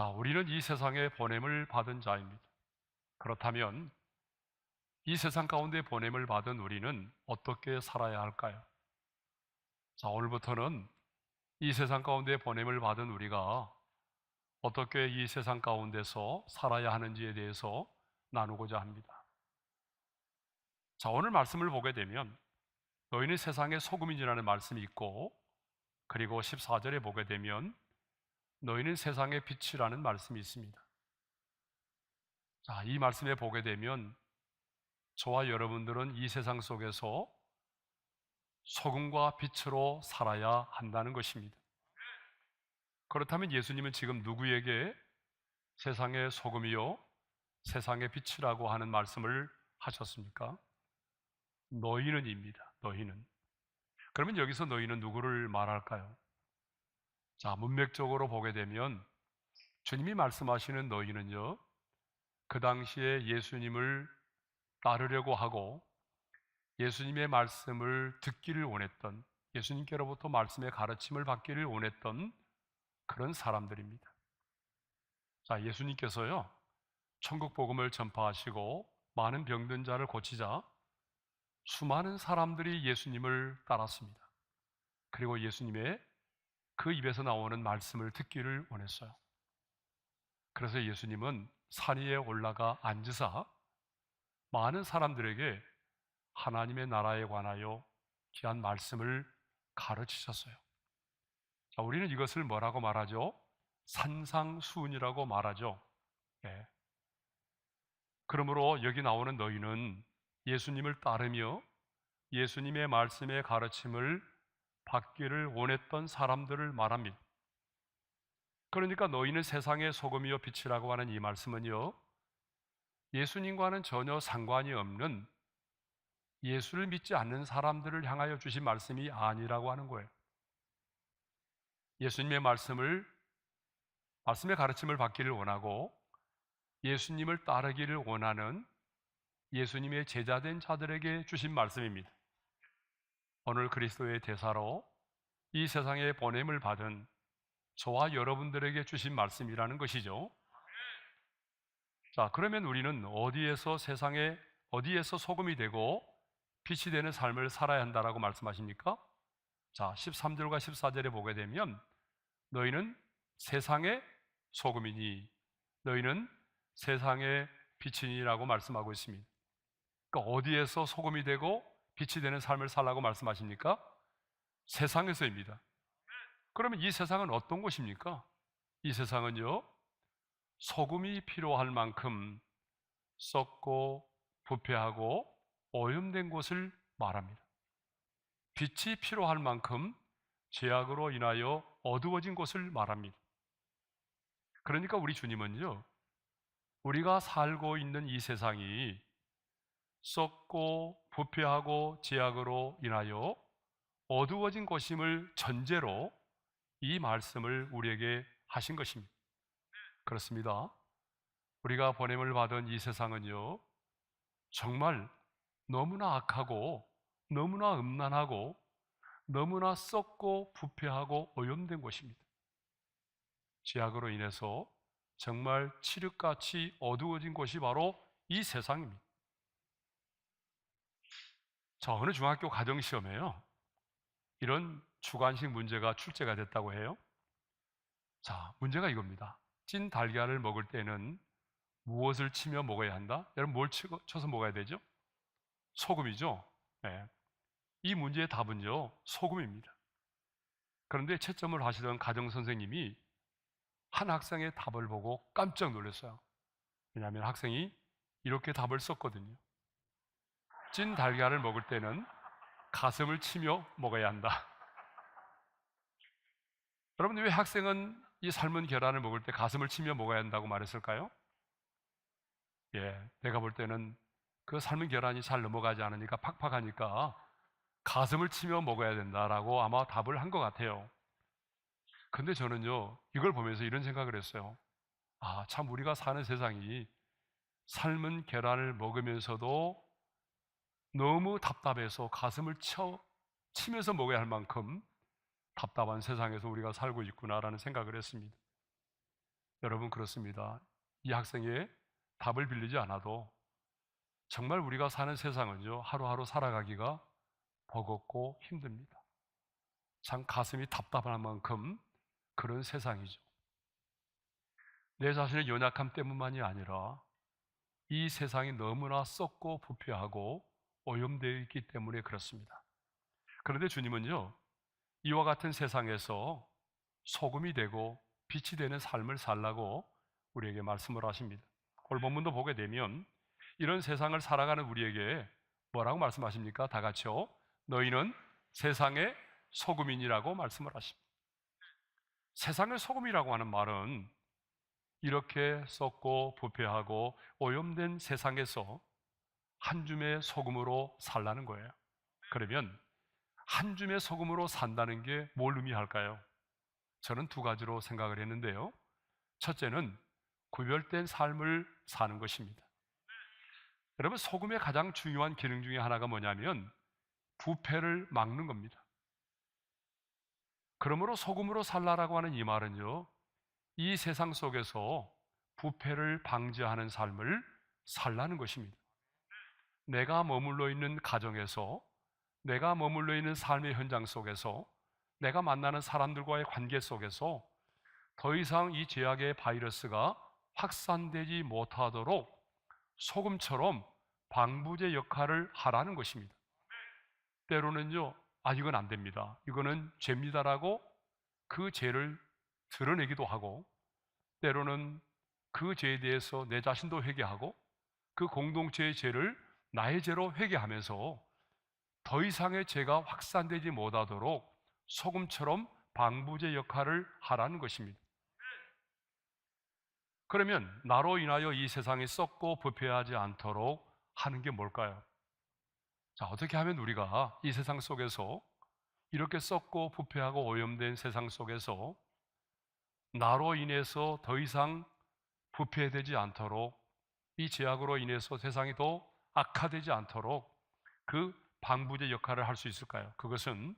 자, 우리는 이 세상에 보냄을 받은 자입니다. 그렇다면 이 세상 가운데 보냄을 받은 우리는 어떻게 살아야 할까요? 자, 오늘부터는 이 세상 가운데 보냄을 받은 우리가 어떻게 이 세상 가운데서 살아야 하는지에 대해서 나누고자 합니다. 자, 오늘 말씀을 보게 되면 너희는 세상의 소금이라는 말씀이 있고, 그리고 14절에 보게 되면 너희는 세상의 빛이라는 말씀이 있습니다. 자, 이 말씀에 보게 되면 저와 여러분들은 이 세상 속에서 소금과 빛으로 살아야 한다는 것입니다. 그렇다면 예수님은 지금 누구에게 세상의 소금이요 세상의 빛이라고 하는 말씀을 하셨습니까? 너희는입니다. 너희는. 그러면 여기서 너희는 누구를 말할까요? 자, 문맥적으로 보게 되면 주님이 말씀하시는 너희는요, 그 당시에 예수님을 따르려고 하고 예수님의 말씀을 듣기를 원했던, 예수님께로부터 말씀의 가르침을 받기를 원했던 그런 사람들입니다. 자, 예수님께서요, 천국 복음을 전파하시고 많은 병든 자를 고치자 수많은 사람들이 예수님을 따랐습니다. 그리고 예수님의 그 입에서 나오는 말씀을 듣기를 원했어요. 그래서 예수님은 산 위에 올라가 앉으사 많은 사람들에게 하나님의 나라에 관하여 귀한 말씀을 가르치셨어요. 자, 우리는 이것을 뭐라고 말하죠? 산상수훈이라고 말하죠. 예. 그러므로 여기 나오는 너희는 예수님을 따르며 예수님의 말씀의 가르침을 받기를 원했던 사람들을 말합니다. 그러니까 너희는 세상의 소금이요 빛이라고 하는 이 말씀은요, 예수님과는 전혀 상관이 없는 예수를 믿지 않는 사람들을 향하여 주신 말씀이 아니라고 하는 거예요. 예수님의 말씀의 가르침을 받기를 원하고 예수님을 따르기를 원하는 예수님의 제자된 자들에게 주신 말씀입니다. 오늘 그리스도의 대사로 이 세상에 보냄을 받은 저와 여러분들에게 주신 말씀이라는 것이죠. 자, 그러면 우리는 어디에서 소금이 되고 빛이 되는 삶을 살아야 한다라고 말씀하십니까? 자, 13절과 14절에 보게 되면 너희는 세상의 소금이니 너희는 세상의 빛이니라고 말씀하고 있습니다. 그러니까 어디에서 소금이 되고 빛이 되는 삶을 살라고 말씀하십니까? 세상에서입니다. 그러면 이 세상은 어떤 곳입니까? 이 세상은요, 소금이 필요할 만큼 썩고 부패하고 오염된 곳을 말합니다. 빛이 필요할 만큼 죄악으로 인하여 어두워진 곳을 말합니다. 그러니까 우리 주님은요, 우리가 살고 있는 이 세상이 썩고 부패하고 죄악으로 인하여 어두워진 곳임을 전제로 이 말씀을 우리에게 하신 것입니다. 그렇습니다. 우리가 보냄을 받은 이 세상은요, 정말 너무나 악하고 너무나 음란하고 너무나 썩고 부패하고 오염된 곳입니다. 죄악으로 인해서 정말 칠흑같이 어두워진 곳이 바로 이 세상입니다. 자, 어느 중학교 가정시험에요, 이런 주관식 문제가 출제가 됐다고 해요. 자, 문제가 이겁니다. 찐 달걀을 먹을 때는 무엇을 치며 먹어야 한다? 여러분, 뭘 쳐서 먹어야 되죠? 소금이죠. 네. 이 문제의 답은요, 소금입니다. 그런데 채점을 하시던 가정선생님이 한 학생의 답을 보고 깜짝 놀랐어요. 왜냐하면 학생이 이렇게 답을 썼거든요. 찐 달걀을 먹을 때는 가슴을 치며 먹어야 한다. 여러분, 왜 학생은 이 삶은 계란을 먹을 때 가슴을 치며 먹어야 한다고 말했을까요? 예, 내가 볼 때는 그 삶은 계란이 잘 넘어가지 않으니까 팍팍하니까 가슴을 치며 먹어야 된다라고 아마 답을 한 것 같아요. 근데 저는요, 이걸 보면서 이런 생각을 했어요. 아, 참 우리가 사는 세상이 삶은 계란을 먹으면서도 너무 답답해서 가슴을 치면서 먹어야 할 만큼 답답한 세상에서 우리가 살고 있구나라는 생각을 했습니다. 여러분 그렇습니다. 이 학생의 답을 빌리지 않아도 정말 우리가 사는 세상은요, 하루하루 살아가기가 버겁고 힘듭니다. 참 가슴이 답답할 만큼 그런 세상이죠. 내 자신의 연약함 때문만이 아니라 이 세상이 너무나 썩고 부패하고 오염되어 있기 때문에 그렇습니다. 그런데 주님은요, 이와 같은 세상에서 소금이 되고 빛이 되는 삶을 살라고 우리에게 말씀을 하십니다. 오늘 본문도 보게 되면 이런 세상을 살아가는 우리에게 뭐라고 말씀하십니까? 다 같이요. 너희는 세상의 소금이니라고 말씀을 하십니다. 세상의 소금이라고 하는 말은 이렇게 썩고 부패하고 오염된 세상에서 한 줌의 소금으로 살라는 거예요. 그러면 한 줌의 소금으로 산다는 게 뭘 의미할까요? 저는 두 가지로 생각을 했는데요. 첫째는 구별된 삶을 사는 것입니다. 여러분, 소금의 가장 중요한 기능 중에 하나가 뭐냐면 부패를 막는 겁니다. 그러므로 소금으로 살라라고 하는 이 말은요, 이 세상 속에서 부패를 방지하는 삶을 살라는 것입니다. 내가 머물러 있는 가정에서, 내가 머물러 있는 삶의 현장 속에서, 내가 만나는 사람들과의 관계 속에서 더 이상 이 죄악의 바이러스가 확산되지 못하도록 소금처럼 방부제 역할을 하라는 것입니다. 때로는요, 이건 안 됩니다, 이거는 죄입니다라고 그 죄를 드러내기도 하고, 때로는 그 죄에 대해서 내 자신도 회개하고 그 공동체의 죄를 나의 죄로 회개하면서 더 이상의 죄가 확산되지 못하도록 소금처럼 방부제 역할을 하라는 것입니다. 그러면 나로 인하여 이 세상이 썩고 부패하지 않도록 하는 게 뭘까요? 자, 어떻게 하면 우리가 이 세상 속에서, 이렇게 썩고 부패하고 오염된 세상 속에서 나로 인해서 더 이상 부패되지 않도록, 이 죄악으로 인해서 세상이 더 악화되지 않도록 그 방부제 역할을 할 수 있을까요? 그것은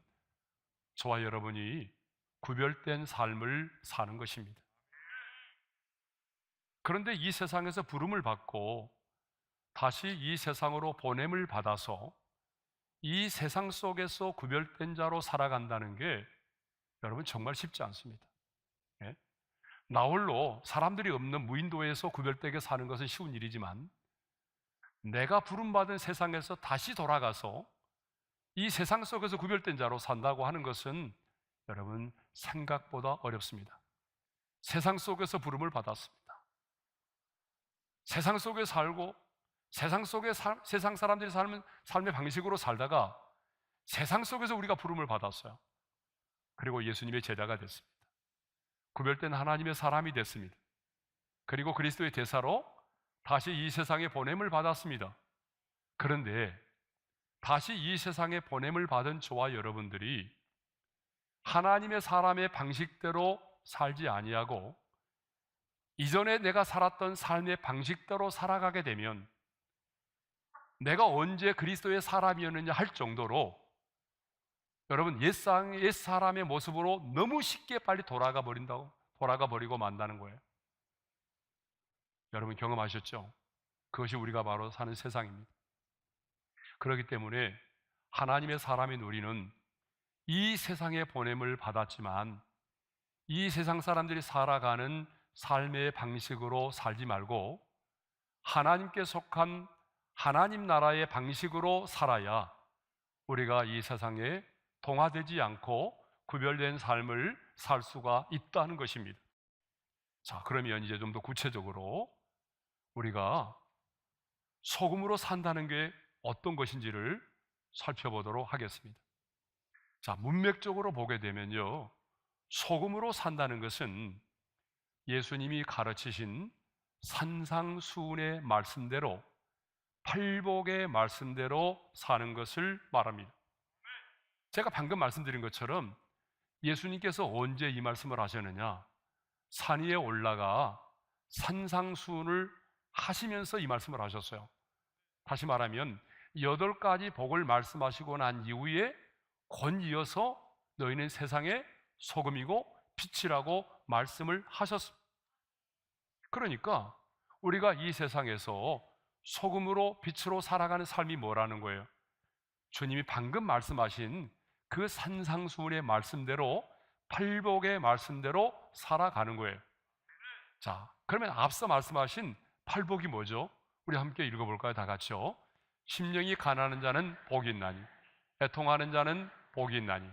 저와 여러분이 구별된 삶을 사는 것입니다. 그런데 이 세상에서 부름을 받고 다시 이 세상으로 보냄을 받아서 이 세상 속에서 구별된 자로 살아간다는 게 여러분 정말 쉽지 않습니다. 예? 나 홀로 사람들이 없는 무인도에서 구별되게 사는 것은 쉬운 일이지만, 내가 부름받은 세상에서 다시 돌아가서 이 세상 속에서 구별된 자로 산다고 하는 것은 여러분 생각보다 어렵습니다. 세상 속에서 부름을 받았습니다. 세상 속에 살고 세상 속에 세상 사람들이 사는 삶의 방식으로 살다가 세상 속에서 우리가 부름을 받았어요. 그리고 예수님의 제자가 됐습니다. 구별된 하나님의 사람이 됐습니다. 그리고 그리스도의 대사로 다시 이 세상에 보냄을 받았습니다. 그런데 다시 이 세상에 보냄을 받은 저와 여러분들이 하나님의 사람의 방식대로 살지 아니하고 이전에 내가 살았던 삶의 방식대로 살아가게 되면 내가 언제 그리스도의 사람이었느냐 할 정도로 여러분 옛 사람의 모습으로 너무 쉽게 빨리 돌아가 버리고 만다는 거예요. 여러분 경험하셨죠? 그것이 우리가 바로 사는 세상입니다. 그렇기 때문에 하나님의 사람인 우리는 이 세상에 보냄을 받았지만 이 세상 사람들이 살아가는 삶의 방식으로 살지 말고 하나님께 속한 하나님 나라의 방식으로 살아야 우리가 이 세상에 동화되지 않고 구별된 삶을 살 수가 있다는 것입니다. 자, 그러면 이제 좀 더 구체적으로 우리가 소금으로 산다는 게 어떤 것인지를 살펴보도록 하겠습니다. 자, 문맥적으로 보게 되면요, 소금으로 산다는 것은 예수님이 가르치신 산상수훈의 말씀대로, 팔복의 말씀대로 사는 것을 말합니다. 제가 방금 말씀드린 것처럼 예수님께서 언제 이 말씀을 하셨느냐? 산 위에 올라가 산상수훈을 하시면서 이 말씀을 하셨어요. 다시 말하면 8가지 복을 말씀하시고 난 이후에 권이어서 너희는 세상의 소금이고 빛이라고 말씀을 하셨습니다. 그러니까 우리가 이 세상에서 소금으로 빛으로 살아가는 삶이 뭐라는 거예요? 주님이 방금 말씀하신 그 산상수훈의 말씀대로, 팔복의 말씀대로 살아가는 거예요. 자, 그러면 앞서 말씀하신 팔복이 뭐죠? 우리 함께 읽어볼까요? 다 같이요. 심령이 가난한 자는 복이 있나니, 애통하는 자는 복이 있나니,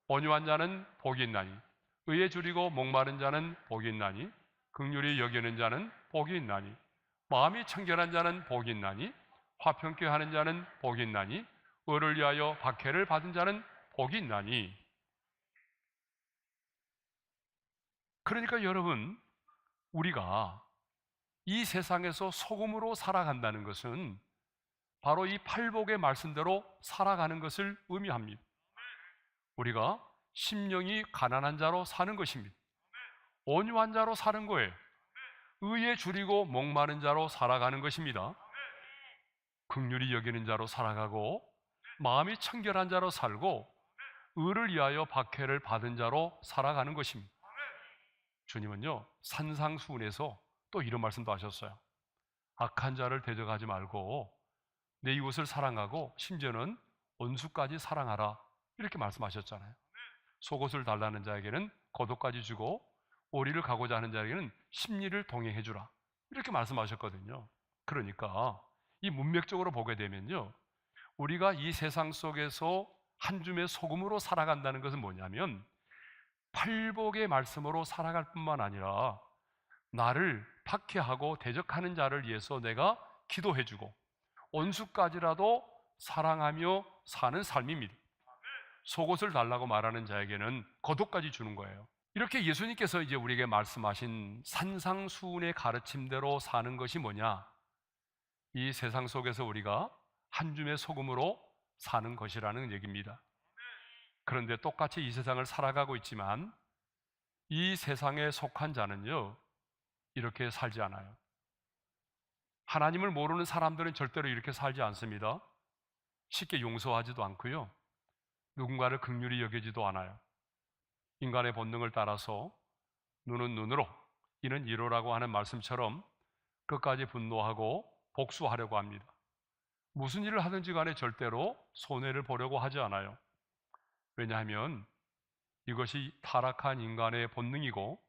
온유한 자는 복이 있나니, 의에 줄이고 목마른 자는 복이 있나니, 긍휼히 여기는 자는 복이 있나니, 마음이 청결한 자는 복이 있나니, 화평케 하는 자는 복이 있나니, 의를 위하여 박해를 받은 자는 복이 있나니. 그러니까 여러분, 우리가 이 세상에서 소금으로 살아간다는 것은 바로 이 팔복의 말씀대로 살아가는 것을 의미합니다. 우리가 심령이 가난한 자로 사는 것입니다. 온유한 자로 사는 거예요. 의에 줄이고 목마른 자로 살아가는 것입니다. 긍휼히 여기는 자로 살아가고, 마음이 청결한 자로 살고, 의를 위하여 박해를 받은 자로 살아가는 것입니다. 주님은요, 산상수훈에서 또 이런 말씀도 하셨어요. 악한 자를 대적하지 말고 내 이웃을 사랑하고 심지어는 원수까지 사랑하라, 이렇게 말씀하셨잖아요. 속옷을 달라는 자에게는 겉옷까지 주고 오리를 가고자 하는 자에게는 십리를 동행해 주라, 이렇게 말씀하셨거든요. 그러니까 이 문맥적으로 보게 되면요, 우리가 이 세상 속에서 한 줌의 소금으로 살아간다는 것은 뭐냐면, 팔복의 말씀으로 살아갈 뿐만 아니라 나를 박해하고 대적하는 자를 위해서 내가 기도해주고 원수까지라도 사랑하며 사는 삶입니다. 속옷을 달라고 말하는 자에게는 겉옷까지 주는 거예요. 이렇게 예수님께서 이제 우리에게 말씀하신 산상수훈의 가르침대로 사는 것이 뭐냐? 이 세상 속에서 우리가 한 줌의 소금으로 사는 것이라는 얘기입니다. 그런데 똑같이 이 세상을 살아가고 있지만 이 세상에 속한 자는요, 이렇게 살지 않아요. 하나님을 모르는 사람들은 절대로 이렇게 살지 않습니다. 쉽게 용서하지도 않고요, 누군가를 긍휼히 여기지도 않아요. 인간의 본능을 따라서 눈은 눈으로, 이는 이로라고 하는 말씀처럼 끝까지 분노하고 복수하려고 합니다. 무슨 일을 하든지 간에 절대로 손해를 보려고 하지 않아요. 왜냐하면 이것이 타락한 인간의 본능이고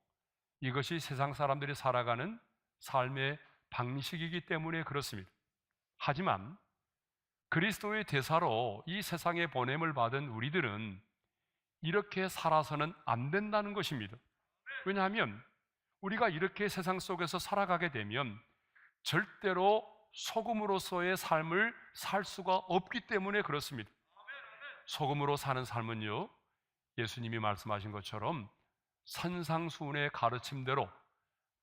이것이 세상 사람들이 살아가는 삶의 방식이기 때문에 그렇습니다. 하지만 그리스도의 대사로 이 세상에 보냄을 받은 우리들은 이렇게 살아서는 안 된다는 것입니다. 왜냐하면 우리가 이렇게 세상 속에서 살아가게 되면 절대로 소금으로서의 삶을 살 수가 없기 때문에 그렇습니다. 소금으로 사는 삶은요, 예수님이 말씀하신 것처럼 산상수훈의 가르침대로,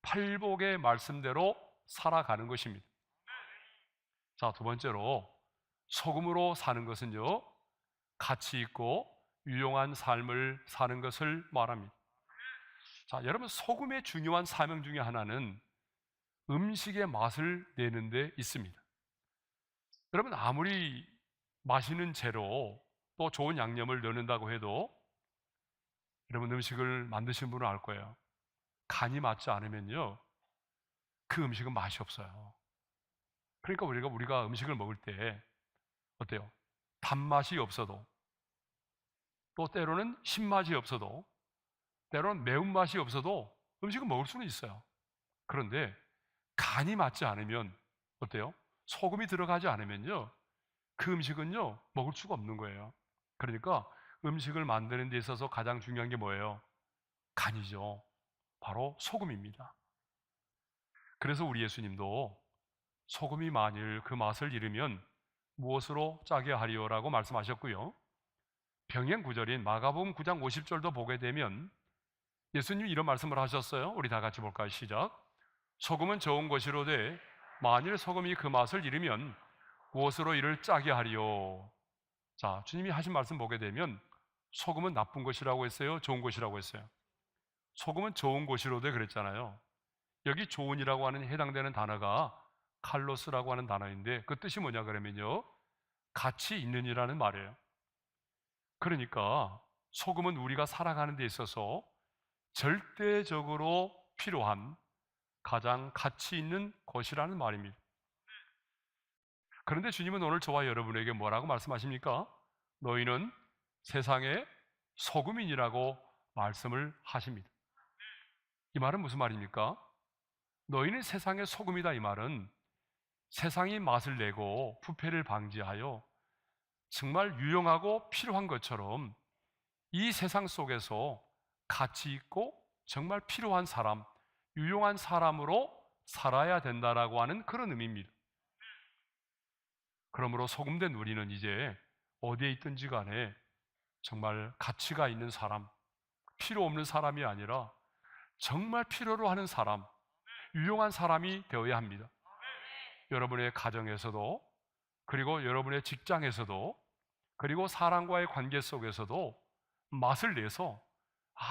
팔복의 말씀대로 살아가는 것입니다. 자, 두 번째로 소금으로 사는 것은요, 가치 있고 유용한 삶을 사는 것을 말합니다. 자, 여러분, 소금의 중요한 사명 중에 하나는 음식의 맛을 내는 데 있습니다. 여러분, 아무리 맛있는 재료 또 좋은 양념을 넣는다고 해도 여러분, 음식을 만드신 분은 알 거예요. 간이 맞지 않으면요, 그 음식은 맛이 없어요. 그러니까 우리가 음식을 먹을 때 어때요? 단맛이 없어도, 또 때로는 신맛이 없어도, 때로는 매운맛이 없어도 음식은 먹을 수는 있어요. 그런데 간이 맞지 않으면 어때요? 소금이 들어가지 않으면요, 그 음식은요, 먹을 수가 없는 거예요. 그러니까 음식을 만드는 데 있어서 가장 중요한 게 뭐예요? 간이죠. 바로 소금입니다. 그래서 우리 예수님도 소금이 만일 그 맛을 잃으면 무엇으로 짜게 하리오라고 말씀하셨고요, 병행 구절인 마가복음 9장 50절도 보게 되면 예수님이 이런 말씀을 하셨어요. 우리 다 같이 볼까요? 시작. 소금은 좋은 것이로되 만일 소금이 그 맛을 잃으면 무엇으로 이를 짜게 하리요? 자, 주님이 하신 말씀 보게 되면 소금은 나쁜 것이라고 했어요? 좋은 것이라고 했어요? 소금은 좋은 것이로되 그랬잖아요. 여기 좋은이라고 하는 해당되는 단어가 칼로스라고 하는 단어인데 그 뜻이 뭐냐 그러면요, 가치 있는이라는 말이에요. 그러니까 소금은 우리가 살아가는 데 있어서 절대적으로 필요한 가장 가치 있는 것이라는 말입니다. 그런데 주님은 오늘 저와 여러분에게 뭐라고 말씀하십니까? 너희는 세상의 소금이라고 말씀을 하십니다. 이 말은 무슨 말입니까? 너희는 세상의 소금이다. 이 말은 세상이 맛을 내고 부패를 방지하여 정말 유용하고 필요한 것처럼 이 세상 속에서 가치 있고 정말 필요한 사람, 유용한 사람으로 살아야 된다라고 하는 그런 의미입니다. 그러므로 소금된 우리는 이제 어디에 있든지 간에 정말 가치가 있는 사람, 필요 없는 사람이 아니라 정말 필요로 하는 사람, 유용한 사람이 되어야 합니다. 여러분의 가정에서도, 그리고 여러분의 직장에서도, 그리고 사람과의 관계 속에서도 맛을 내서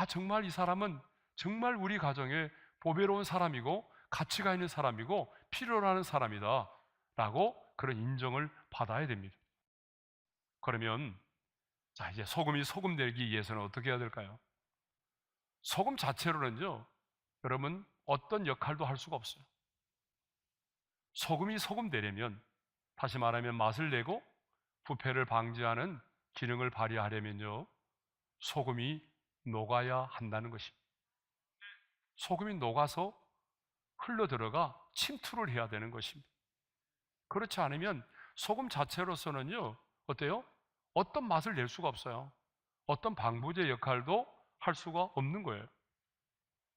정말 이 사람은 정말 우리 가정에 보배로운 사람이고 가치가 있는 사람이고 필요로 하는 사람이다 라고 그런 인정을 받아야 됩니다. 그러면 이제 소금이 소금 되기 위해서는 어떻게 해야 될까요? 소금 자체로는요, 여러분 어떤 역할도 할 수가 없어요. 소금이 소금 되려면, 다시 말하면 맛을 내고 부패를 방지하는 기능을 발휘하려면요, 소금이 녹아야 한다는 것입니다. 소금이 녹아서 흘러 들어가 침투를 해야 되는 것입니다. 그렇지 않으면 소금 자체로서는요, 어때요? 어떤 맛을 낼 수가 없어요. 어떤 방부제 역할도 할 수가 없는 거예요.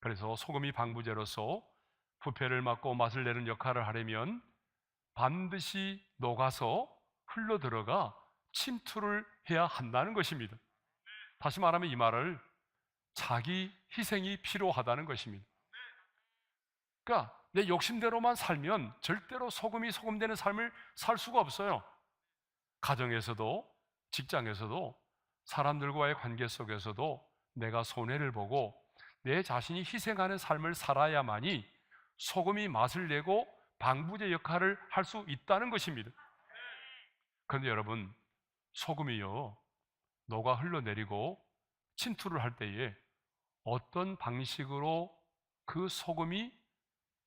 그래서 소금이 방부제로서 부패를 막고 맛을 내는 역할을 하려면 반드시 녹아서 흘러 들어가 침투를 해야 한다는 것입니다. 다시 말하면 이 말을 자기 희생이 필요하다는 것입니다. 그러니까 내 욕심대로만 살면 절대로 소금이 소금되는 삶을 살 수가 없어요. 가정에서도 직장에서도 사람들과의 관계 속에서도 내가 손해를 보고 내 자신이 희생하는 삶을 살아야만이 소금이 맛을 내고 방부제 역할을 할 수 있다는 것입니다. 그런데 여러분, 소금이요, 녹아 흘러내리고 침투를 할 때에 어떤 방식으로 그 소금이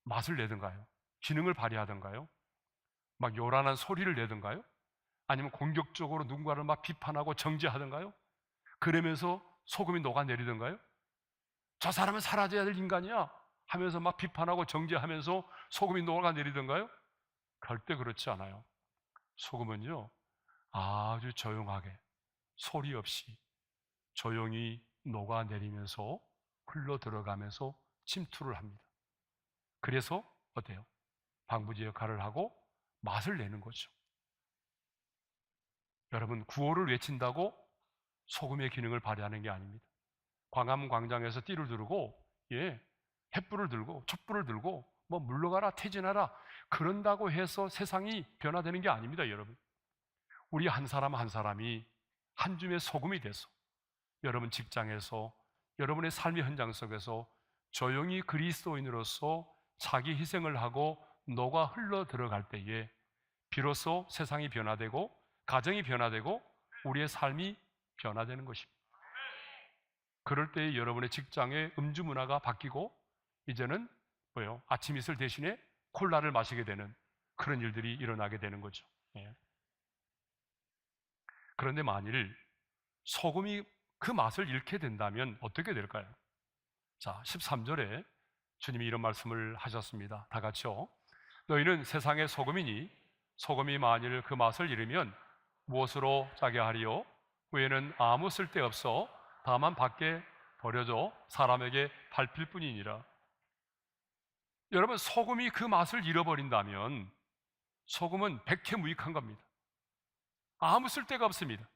맛을 내든가요? 기능을 발휘하든가요? 막 요란한 소리를 내든가요? 아니면 공격적으로 누군가를 막 비판하고 정죄하든가요? 그러면서 소금이 녹아내리든가요? 저 사람은 사라져야 될 인간이야 하면서 막 비판하고 정죄하면서 소금이 녹아내리든가요? 절대 그렇지 않아요. 소금은요, 아주 조용하게 소리 없이 조용히 녹아내리면서 흘러 들어가면서 침투를 합니다. 그래서 어때요? 방부제 역할을 하고 맛을 내는 거죠. 여러분, 구호를 외친다고 소금의 기능을 발휘하는 게 아닙니다. 광화문 광장에서 띠를 두르고 횃불을 들고 촛불을 들고 뭐 물러가라 퇴진하라 그런다고 해서 세상이 변화되는 게 아닙니다. 여러분, 우리 한 사람 한 사람이 한 줌의 소금이 돼서 여러분 직장에서 여러분의 삶의 현장 속에서 조용히 그리스도인으로서 자기 희생을 하고 녹아 흘러 들어갈 때에 비로소 세상이 변화되고 가정이 변화되고 우리의 삶이 변화되는 것입니다. 그럴 때에 여러분의 직장의 음주 문화가 바뀌고 이제는 아침 이슬 대신에 콜라를 마시게 되는 그런 일들이 일어나게 되는 거죠. 그런데 만일 소금이 그 맛을 잃게 된다면 어떻게 될까요? 자, 13절에 주님이 이런 말씀을 하셨습니다. 다 같이요. 너희는 세상의 소금이니 소금이 만일 그 맛을 잃으면 무엇으로 짜게 하리요? 후에는 아무 쓸데없어 다만 밖에 버려져 사람에게 밟힐 뿐이니라. 여러분, 소금이 그 맛을 잃어버린다면 소금은 백해무익한 겁니다. 아무 쓸데가 없습니다.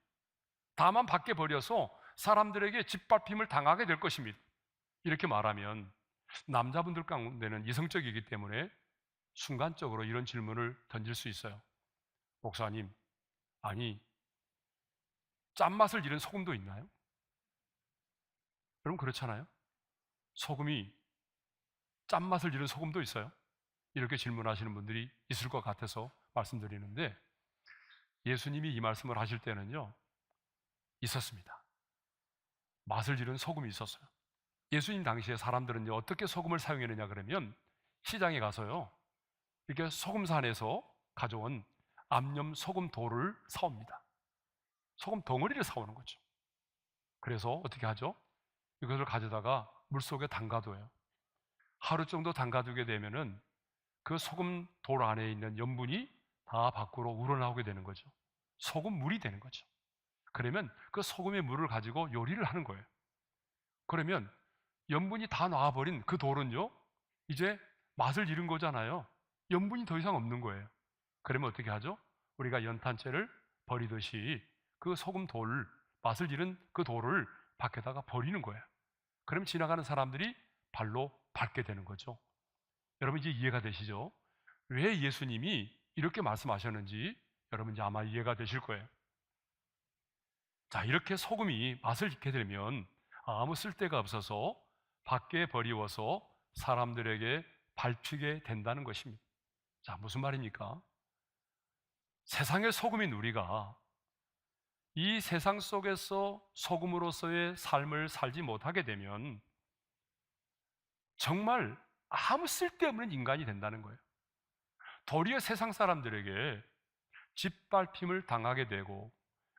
다만 밖에 버려서 사람들에게 짓밟힘을 당하게 될 것입니다. 이렇게 말하면 남자분들 가운데는 이성적이기 때문에 순간적으로 이런 질문을 던질 수 있어요. 목사님, 아니 짠맛을 잃은 소금도 있나요? 여러분, 그렇잖아요. 소금이 짠맛을 잃은 소금도 있어요? 이렇게 질문하시는 분들이 있을 것 같아서 말씀드리는데, 예수님이 이 말씀을 하실 때는요 있었습니다. 맛을 잃은 소금이 있었어요. 예수님 당시에 사람들은요 어떻게 소금을 사용했느냐 그러면 시장에 가서요, 이렇게 소금산에서 가져온 암염 소금 돌을 사옵니다. 소금 덩어리를 사오는 거죠. 그래서 어떻게 하죠? 이것을 가져다가 물속에 담가둬요. 하루 정도 담가두게 되면은 그 소금 돌 안에 있는 염분이 다 밖으로 우러나오게 되는 거죠. 소금물이 되는 거죠. 그러면 그 소금의 물을 가지고 요리를 하는 거예요. 그러면 염분이 다 나와버린 그 돌은요, 이제 맛을 잃은 거잖아요. 염분이 더 이상 없는 거예요. 그러면 어떻게 하죠? 우리가 연탄재를 버리듯이 그 소금 돌, 맛을 잃은 그 돌을 밖에다가 버리는 거예요. 그럼 지나가는 사람들이 발로 밟게 되는 거죠. 여러분 이제 이해가 되시죠? 왜 예수님이 이렇게 말씀하셨는지 여러분 이제 아마 이해가 되실 거예요. 자, 이렇게 소금이 맛을 잃게 되면 아무 쓸데가 없어서 밖에 버리워서 사람들에게 밟히게 된다는 것입니다. 자, 무슨 말입니까? 세상의 소금인 우리가 이 세상 속에서 소금으로서의 삶을 살지 못하게 되면 정말 아무 쓸데없는 인간이 된다는 거예요. 도리어 세상 사람들에게 짓밟힘을 당하게 되고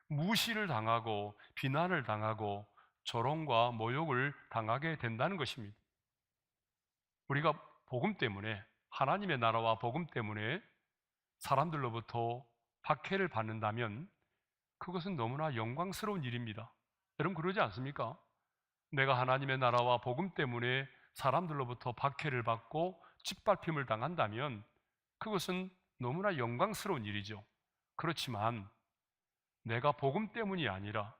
무시를 당하고 비난을 당하고 조롱과 모욕을 당하게 된다는 것입니다. 우리가 복음 때문에, 하나님의 나라와 복음 때문에 사람들로부터 박해를 받는다면 그것은 너무나 영광스러운 일입니다. 여러분 그러지 않습니까? 내가 하나님의 나라와 복음 때문에 사람들로부터 박해를 받고 짓밟힘을 당한다면 그것은 너무나 영광스러운 일이죠. 그렇지만 내가 복음 때문이 아니라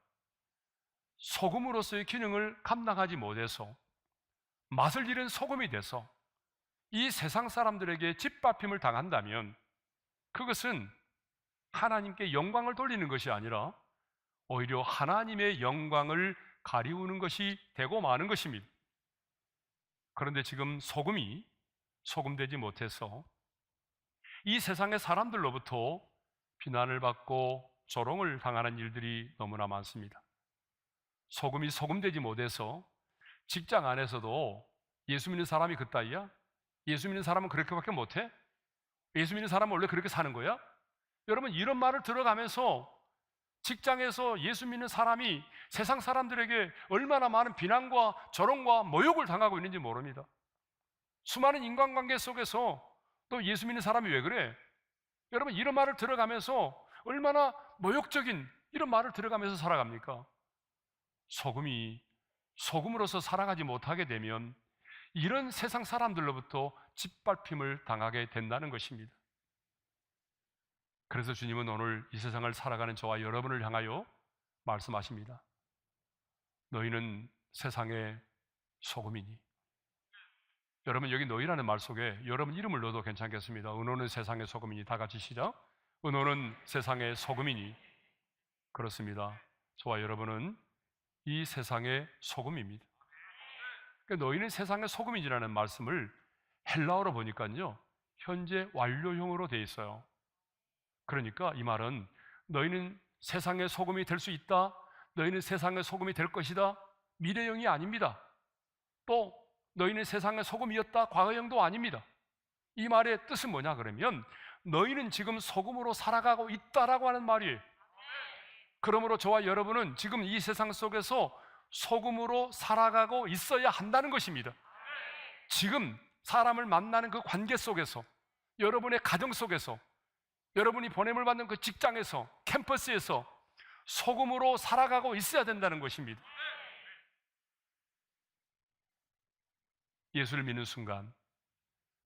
소금으로서의 기능을 감당하지 못해서 맛을 잃은 소금이 돼서 이 세상 사람들에게 짓밟힘을 당한다면 그것은 하나님께 영광을 돌리는 것이 아니라 오히려 하나님의 영광을 가리우는 것이 되고 마는 것입니다. 그런데 지금 소금이 소금되지 못해서 이 세상의 사람들로부터 비난을 받고 조롱을 당하는 일들이 너무나 많습니다. 소금이 소금되지 못해서 직장 안에서도 예수 믿는 사람이 그따위야? 예수 믿는 사람은 그렇게밖에 못해? 예수 믿는 사람은 원래 그렇게 사는 거야? 여러분 이런 말을 들어가면서 직장에서 예수 믿는 사람이 세상 사람들에게 얼마나 많은 비난과 조롱과 모욕을 당하고 있는지 모릅니다. 수많은 인간관계 속에서 또 예수 믿는 사람이 왜 그래? 여러분 이런 말을 들어가면서 얼마나 모욕적인 이런 말을 들어가면서 살아갑니까? 소금이 소금으로서 살아가지 못하게 되면 이런 세상 사람들로부터 짓밟힘을 당하게 된다는 것입니다. 그래서 주님은 오늘 이 세상을 살아가는 저와 여러분을 향하여 말씀하십니다. 너희는 세상의 소금이니. 여러분 여기 너희라는 말 속에 여러분 이름을 넣어도 괜찮겠습니다. 은호는 세상의 소금이니. 다 같이 시작. 은호는 세상의 소금이니. 그렇습니다. 저와 여러분은 이 세상의 소금입니다. 그러니까 너희는 세상의 소금이라는 말씀을 헬라어로 보니까요 현재 완료형으로 되어 있어요. 그러니까 이 말은 너희는 세상의 소금이 될 수 있다, 너희는 세상의 소금이 될 것이다, 미래형이 아닙니다. 또 너희는 세상의 소금이었다, 과거형도 아닙니다. 이 말의 뜻은 뭐냐 그러면 너희는 지금 소금으로 살아가고 있다라고 하는 말이에요. 그러므로 저와 여러분은 지금 이 세상 속에서 소금으로 살아가고 있어야 한다는 것입니다. 지금 사람을 만나는 그 관계 속에서, 여러분의 가정 속에서, 여러분이 보냄을 받는 그 직장에서, 캠퍼스에서 소금으로 살아가고 있어야 된다는 것입니다. 예수를 믿는 순간,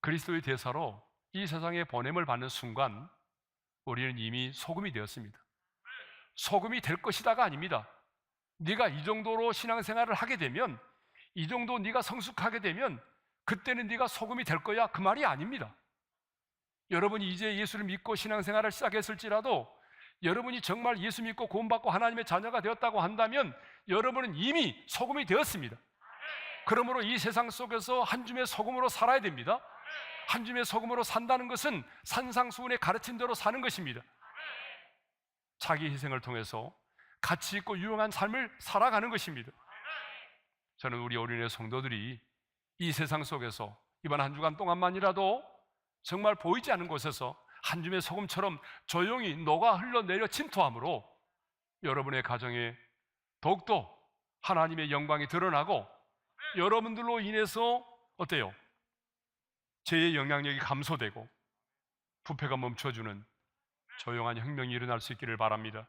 그리스도의 대사로 이 세상에 보냄을 받는 순간 우리는 이미 소금이 되었습니다. 소금이 될 것이다가 아닙니다. 네가 이 정도로 신앙생활을 하게 되면, 이 정도 네가 성숙하게 되면 그때는 네가 소금이 될 거야, 그 말이 아닙니다. 여러분이 이제 예수를 믿고 신앙생활을 시작했을지라도 여러분이 정말 예수 믿고 구원받고 하나님의 자녀가 되었다고 한다면 여러분은 이미 소금이 되었습니다. 그러므로 이 세상 속에서 한 줌의 소금으로 살아야 됩니다. 한 줌의 소금으로 산다는 것은 산상수훈의 가르친 대로 사는 것입니다. 자기 희생을 통해서 가치 있고 유용한 삶을 살아가는 것입니다. 저는 우리 어린애 성도들이 이 세상 속에서 이번 한 주간 동안만이라도 정말 보이지 않는 곳에서 한 줌의 소금처럼 조용히 녹아 흘러내려 침투함으로 여러분의 가정에 더욱더 하나님의 영광이 드러나고 여러분들로 인해서 어때요? 죄의 영향력이 감소되고 부패가 멈춰주는 조용한 혁명이 일어날 수 있기를 바랍니다.